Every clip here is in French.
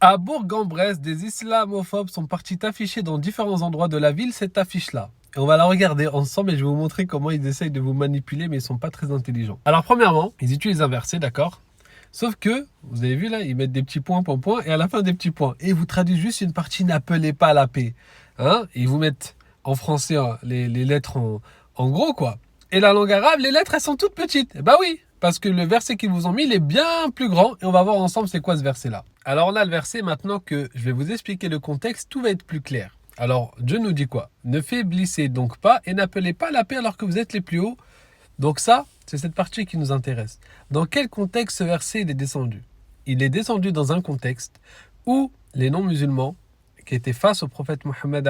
À Bourg-en-Bresse, des islamophobes sont partis afficher dans différents endroits de la ville cette affiche-là. Et on va la regarder ensemble et je vais vous montrer comment ils essayent de vous manipuler, mais ils sont pas très intelligents. Alors premièrement, ils utilisent un verset, d'accord? Sauf que, vous avez vu là, ils mettent des petits points, et à la fin des petits points. Et ils vous traduisent juste une partie, n'appelez pas la paix. Hein? Et ils vous mettent en français les lettres en gros, quoi. Et la langue arabe, les lettres, elles sont toutes petites. Bah oui, parce que le verset qu'ils vous ont mis, il est bien plus grand. Et on va voir ensemble c'est quoi ce verset-là. Alors on a le verset, maintenant que je vais vous expliquer le contexte, tout va être plus clair. Alors Dieu nous dit quoi? Ne faiblissez donc pas et n'appelez pas la paix alors que vous êtes les plus hauts. Donc ça, c'est cette partie qui nous intéresse. Dans quel contexte ce verset est descendu? Il est descendu dans un contexte où les non-musulmans qui étaient face au prophète Mohammed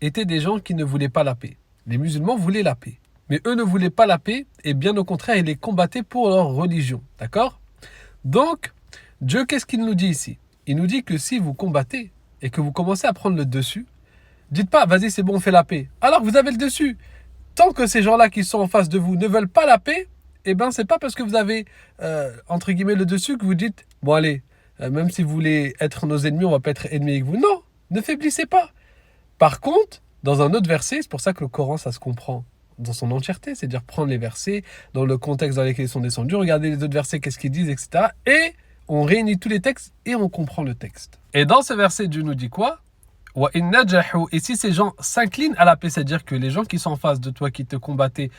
étaient des gens qui ne voulaient pas la paix. Les musulmans voulaient la paix. Mais eux ne voulaient pas la paix et bien au contraire, ils les combattaient pour leur religion. D'accord? Donc, Dieu, qu'est-ce qu'il nous dit ici? Il nous dit que si vous combattez et que vous commencez à prendre le dessus, dites pas, vas-y, c'est bon, on fait la paix. Alors que vous avez le dessus. Tant que ces gens-là qui sont en face de vous ne veulent pas la paix, eh ben, c'est pas parce que vous avez, entre guillemets, le dessus que vous dites, bon, allez, même si vous voulez être nos ennemis, on va pas être ennemis avec vous. Non, ne faiblissez pas. Par contre, dans un autre verset, c'est pour ça que le Coran, ça se comprend dans son entièreté, c'est-à-dire prendre les versets dans le contexte dans lequel ils sont descendus, regarder les autres versets, qu'est-ce qu'ils disent, etc. Et on réunit tous les textes et on comprend le texte. Et dans ce verset, Dieu nous dit quoi? Et si ces gens s'inclinent à la paix, c'est-à-dire que les gens qui sont en face de toi, qui te combattaient,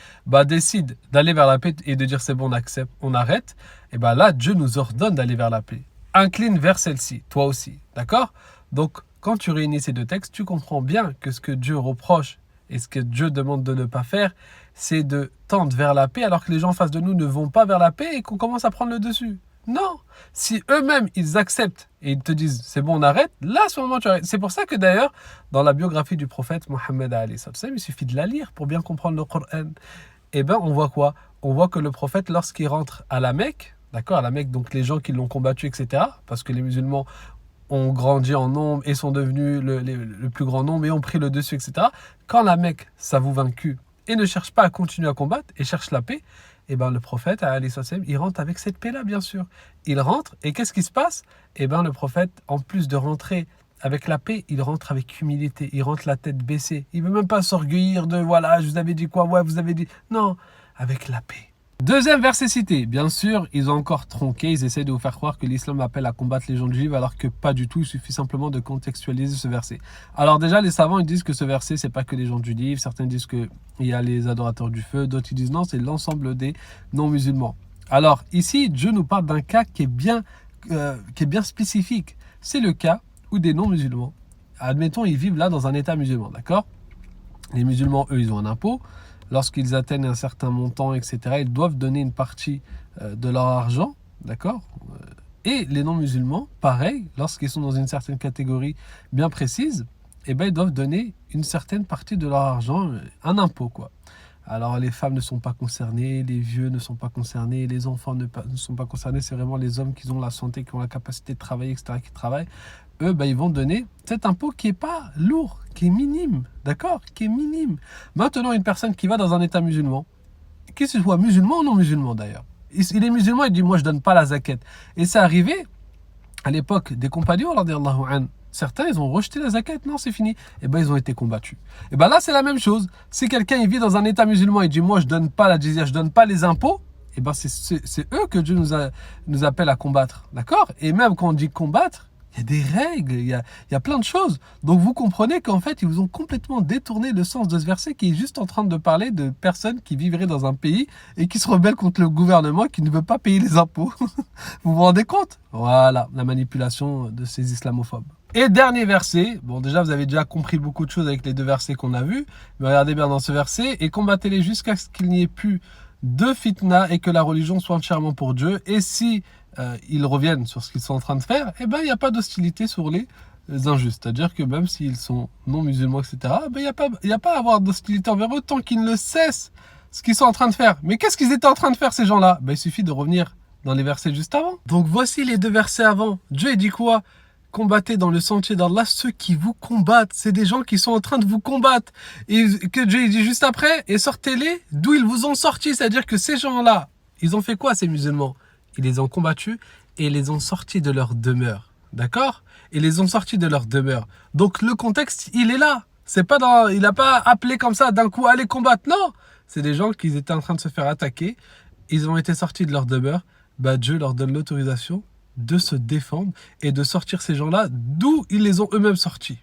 décident d'aller vers la paix et de dire c'est bon, on accepte, on arrête, et là, Dieu nous ordonne d'aller vers la paix. Incline vers celle-ci, toi aussi, d'accord? Donc, quand tu réunis ces deux textes, tu comprends bien que ce que Dieu reproche et ce que Dieu demande de ne pas faire, c'est de tendre vers la paix alors que les gens en face de nous ne vont pas vers la paix et qu'on commence à prendre le dessus. Non, si eux-mêmes ils acceptent et ils te disent c'est bon on arrête, là à ce moment tu arrêtes. C'est pour ça que d'ailleurs dans la biographie du prophète Mohammed il suffit de la lire pour bien comprendre le Coran. Et on voit quoi? On voit que le prophète lorsqu'il rentre à la Mecque, d'accord, à la Mecque, donc les gens qui l'ont combattu, etc., parce que les musulmans ont grandi en nombre et sont devenus le plus grand nombre et ont pris le dessus, etc. Quand la Mecque s'avoue vaincu et ne cherche pas à continuer à combattre et cherche la paix, le prophète, il rentre avec cette paix-là, bien sûr. Il rentre, et qu'est-ce qui se passe? Le prophète, en plus de rentrer avec la paix, il rentre avec humilité, il rentre la tête baissée. Il ne veut même pas s'orgueillir de, voilà, je vous avais dit quoi, ouais, vous avez dit... Non, avec la paix. Deuxième verset cité. Bien sûr, ils ont encore tronqué, ils essaient de vous faire croire que l'islam appelle à combattre les gens juifs, alors que pas du tout, il suffit simplement de contextualiser ce verset. Alors déjà, les savants, ils disent que ce verset, c'est pas que les gens juifs, certains disent qu'il y a les adorateurs du feu, d'autres ils disent non, c'est l'ensemble des non-musulmans. Alors ici, Dieu nous parle d'un cas qui est bien spécifique. C'est le cas où des non-musulmans, admettons, ils vivent là dans un état musulman, d'accord? Les musulmans, eux, ils ont un impôt. Lorsqu'ils atteignent un certain montant, etc., ils doivent donner une partie de leur argent, d'accord? Et les non-musulmans, pareil, lorsqu'ils sont dans une certaine catégorie bien précise, ils doivent donner une certaine partie de leur argent, un impôt, quoi. Alors, les femmes ne sont pas concernées, les vieux ne sont pas concernés, les enfants ne sont pas concernés. C'est vraiment les hommes qui ont la santé, qui ont la capacité de travailler, etc., qui travaillent. Eux, ils vont donner cet impôt qui n'est pas lourd, qui est minime, d'accord? Qui est minime. Maintenant, une personne qui va dans un état musulman, qu'il soit musulman ou non musulman d'ailleurs, il est musulman, il dit, moi, je ne donne pas la zakat. Et c'est arrivé à l'époque des compagnons, radiyallahu anhu. Certains, ils ont rejeté la zakat, non, c'est fini. Ils ont été combattus. Là, c'est la même chose. Si quelqu'un il vit dans un état musulman et dit, moi, je donne pas la jizya, je donne pas les impôts, c'est eux que Dieu nous appelle à combattre, d'accord? Et même quand on dit combattre, il y a des règles, il y a plein de choses. Donc vous comprenez qu'en fait, ils vous ont complètement détourné le sens de ce verset qui est juste en train de parler de personnes qui vivraient dans un pays et qui se rebellent contre le gouvernement qui ne veut pas payer les impôts. Vous vous rendez compte? Voilà, la manipulation de ces islamophobes. Et dernier verset, bon déjà vous avez déjà compris beaucoup de choses avec les deux versets qu'on a vus, mais regardez bien dans ce verset, et combattez-les jusqu'à ce qu'il n'y ait plus de fitna et que la religion soit entièrement pour Dieu. Et si ils reviennent sur ce qu'ils sont en train de faire, il n'y a pas d'hostilité sur les injustes. C'est-à-dire que même s'ils sont non musulmans, etc., il n'y a pas à avoir d'hostilité envers eux tant qu'ils ne cessent ce qu'ils sont en train de faire. Mais qu'est-ce qu'ils étaient en train de faire ces gens-là? Il suffit de revenir dans les versets juste avant. Donc voici les deux versets avant. Dieu dit quoi? Combattez dans le sentier d'Allah ceux qui vous combattent. C'est des gens qui sont en train de vous combattre. Et que Dieu dit juste après, et sortez-les d'où ils vous ont sortis. C'est-à-dire que ces gens-là, ils ont fait quoi ces musulmans? Ils les ont combattus et ils les ont sortis de leur demeure. d'accord? Et les ont sortis de leur demeure. Donc le contexte, il est là. C'est pas dans, il n'a pas appelé comme ça d'un coup, allez combattre. Non, c'est des gens qui étaient en train de se faire attaquer. Ils ont été sortis de leur demeure. Bah, Dieu leur donne l'autorisation de se défendre et de sortir ces gens-là d'où ils les ont eux-mêmes sortis.